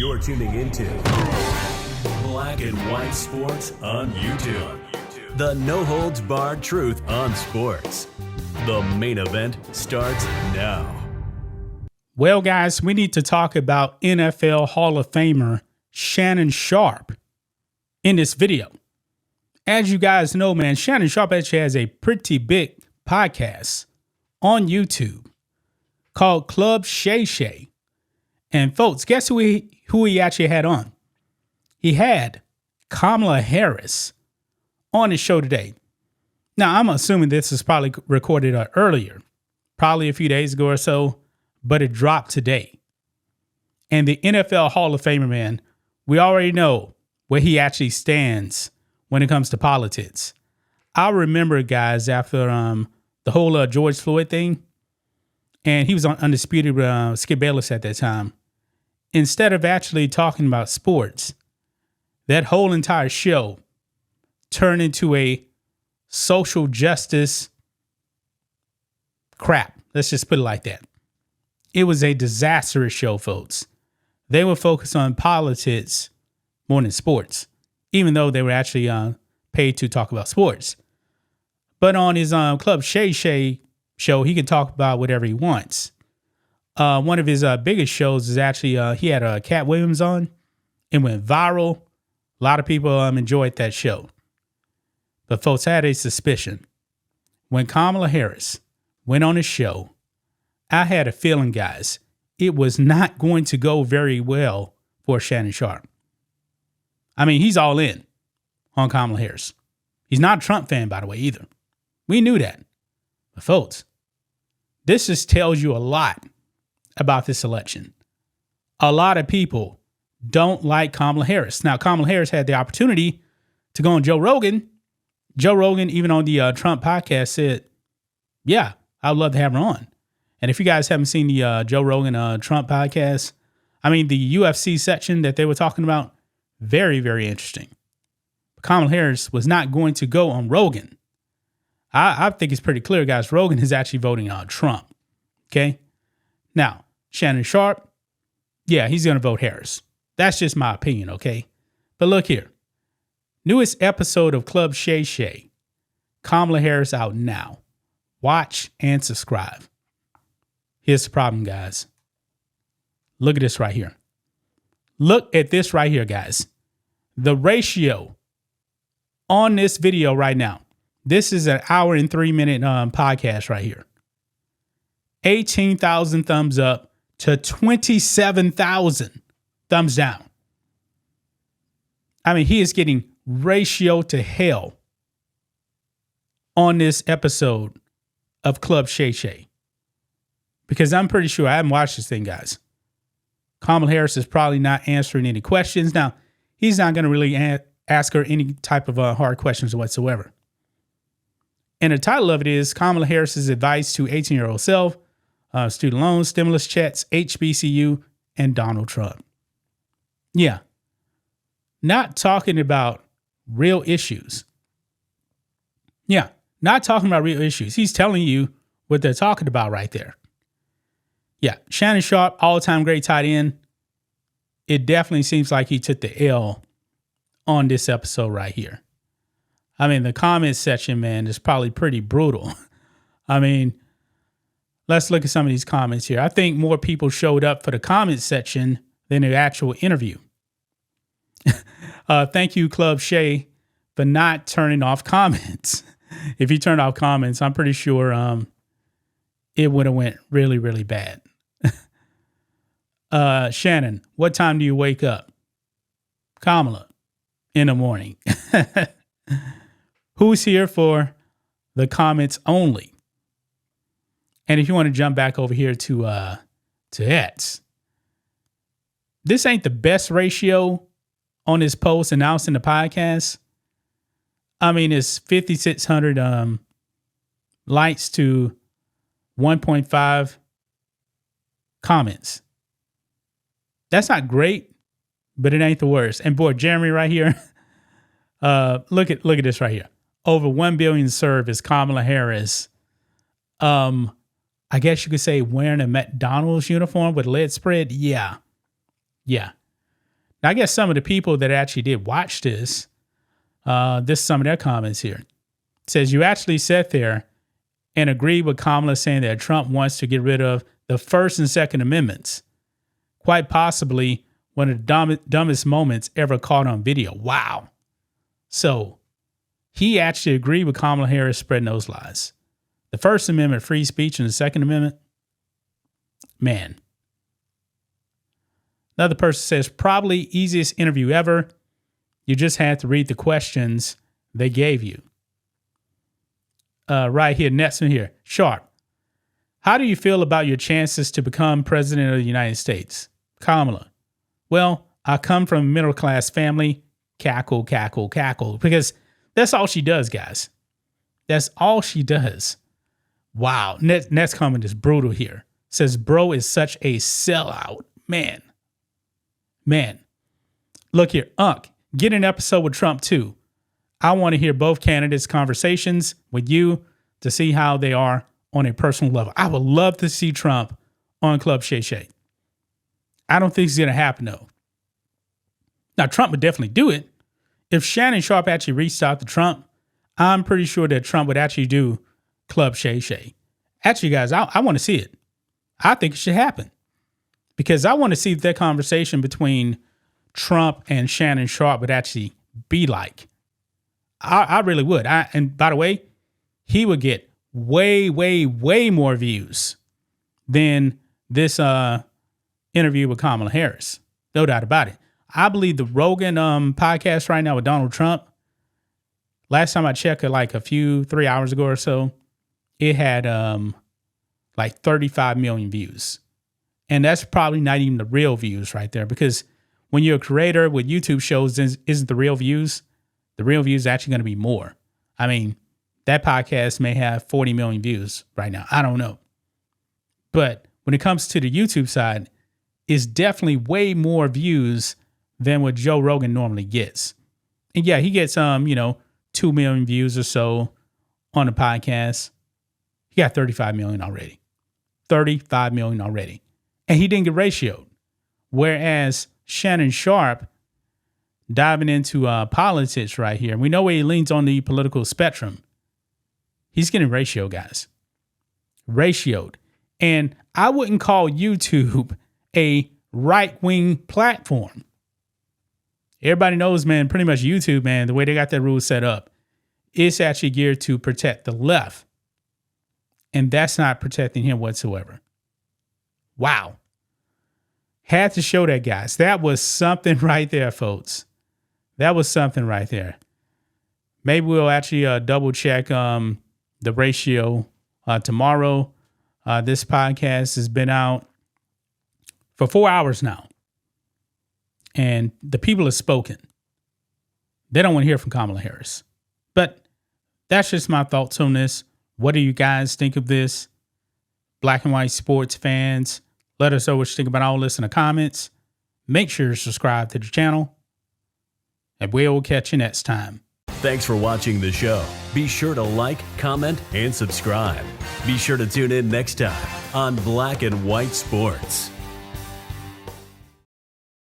You're tuning into Black and White Sports on YouTube. The no-holds-barred truth on sports. The main event starts now. Well, guys, we need to talk about NFL Hall of Famer Shannon Sharpe in this video. As you guys know, man, Shannon Sharpe actually has a pretty big podcast on YouTube called Club Shay. And folks, guess who he actually had on? He had Kamala Harris on his show today. Now, I'm assuming this is probably recorded earlier, probably a few days ago or so, but it dropped today. And the NFL Hall of Famer, man, we already know where he actually stands when it comes to politics. I remember, guys, after the whole George Floyd thing, and he was on Undisputed Skip Bayless at that time. Instead of actually talking about sports, that whole entire show turned into a social justice crap. Let's just put it like that. It was a disastrous show, folks. They were focused on politics more than sports, even though they were actually paid to talk about sports. But on his Club Shay show, he can talk about whatever he wants. One of his biggest shows is actually he had Cat Williams on. It went viral. A lot of people enjoyed that show. But folks, I had a suspicion. When Kamala Harris went on his show, I had a feeling, guys, it was not going to go very well for Shannon Sharpe. I mean, he's all in on Kamala Harris. He's not a Trump fan, by the way, either. We knew that. But folks, this just tells you a lot about this election. A lot of people don't like Kamala Harris. Now, Kamala Harris had the opportunity to go on Joe Rogan. Joe Rogan, even on the Trump podcast, said, yeah, I would love to have her on. And if you guys haven't seen the Joe Rogan Trump podcast, I mean, the UFC section that they were talking about, very, very interesting. But Kamala Harris was not going to go on Rogan. I think it's pretty clear, guys. Rogan is actually voting on Trump. Okay? Now, Shannon Sharpe, yeah, he's going to vote Harris. That's just my opinion, okay? But look here. Newest episode of Club Shay. Kamala Harris out now. Watch and subscribe. Here's the problem, guys. Look at this right here. Look at this right here, guys. The ratio on this video right now. This is an hour and 3-minute podcast right here. 18,000 thumbs up to 27,000 thumbs down. I mean, he is getting ratio to hell on this episode of Club Shay. Because I'm pretty sure, I haven't watched this thing, guys. Kamala Harris is probably not answering any questions. Now, he's not going to really ask her any type of hard questions whatsoever. And the title of it is Kamala Harris's advice to 18-year-old self, student loans, stimulus checks, HBCU, and Donald Trump. Yeah. Not talking about real issues. Yeah. Not talking about real issues. He's telling you what they're talking about right there. Yeah. Shannon Sharpe, all-time great tight end. It definitely seems like he took the L on this episode right here. I mean, the comment section, man, is probably pretty brutal. I mean, let's look at some of these comments here. I think more people showed up for the comment section than the actual interview. Thank you, Club Shay, for not turning off comments. If you turned off comments, I'm pretty sure it would have went really, really bad. Shannon, what time do you wake up? Kamala, in the morning. Who's here for the comments only? And if you want to jump back over here to X, this ain't the best ratio on this post announced in the podcast. I mean, it's 5,600 likes to 1.5 comments. That's not great, but it ain't the worst. And boy, Jeremy right here, look at this right here. Over 1 billion served is Kamala Harris. I guess you could say wearing a McDonald's uniform with lead spread. Yeah. Now, I guess some of the people that actually did watch this, this is some of their comments here. It says, you actually sat there and agreed with Kamala saying that Trump wants to get rid of the First and Second Amendments. Quite possibly one of the dumbest moments ever caught on video. Wow. So he actually agreed with Kamala Harris spreading those lies. The First Amendment, free speech, and the Second Amendment, man. Another person says, probably easiest interview ever. You just had to read the questions they gave you. Right here, next one here, Sharpe. How do you feel about your chances to become president of the United States? Kamala. Well, I come from a middle-class family. Cackle, cackle, cackle. Because that's all she does, guys. That's all she does. Wow. Next comment is brutal here. Says, bro is such a sellout. Man. Look here, get an episode with Trump too. I want to hear both candidates' conversations with you to see how they are on a personal level. I would love to see Trump on Club Shay. I don't think it's going to happen, though. Now, Trump would definitely do it. If Shannon Sharpe actually reached out to Trump, I'm pretty sure that Trump would actually do Club Shay. Actually, guys, I want to see it. I think it should happen. Because I want to see that conversation between Trump and Shannon Sharpe would actually be like. I really would. And by the way, he would get way, way, way more views than this interview with Kamala Harris. No doubt about it. I believe the Rogan podcast right now with Donald Trump, last time I checked it like 3 hours ago or so, it had like 35 million views. And that's probably not even the real views right there, because when you're a creator with YouTube shows, isn't the real views? The real views are actually going to be more. I mean, that podcast may have 40 million views right now. I don't know. But when it comes to the YouTube side, it's definitely way more views than what Joe Rogan normally gets. And yeah, he gets 2 million views or so on the podcast. He got 35 million already. 35 million already. And he didn't get ratioed. Whereas Shannon Sharpe, diving into politics right here, we know where he leans on the political spectrum. He's getting ratioed, guys. Ratioed. And I wouldn't call YouTube a right-wing platform. Everybody knows, man, pretty much YouTube, man, the way they got that rule set up, it's actually geared to protect the left. And that's not protecting him whatsoever. Wow. Had to show that, guys. That was something right there, folks. That was something right there. Maybe we'll actually double check the ratio tomorrow. This podcast has been out for 4 hours now. And the people have spoken. They don't want to hear from Kamala Harris. But that's just my thoughts on this. What do you guys think of this? Black and white sports fans, let us know what you think about all this in the comments. Make sure to subscribe to the channel. And we'll catch you next time. Thanks for watching the show. Be sure to like, comment, and subscribe. Be sure to tune in next time on Black and White Sports.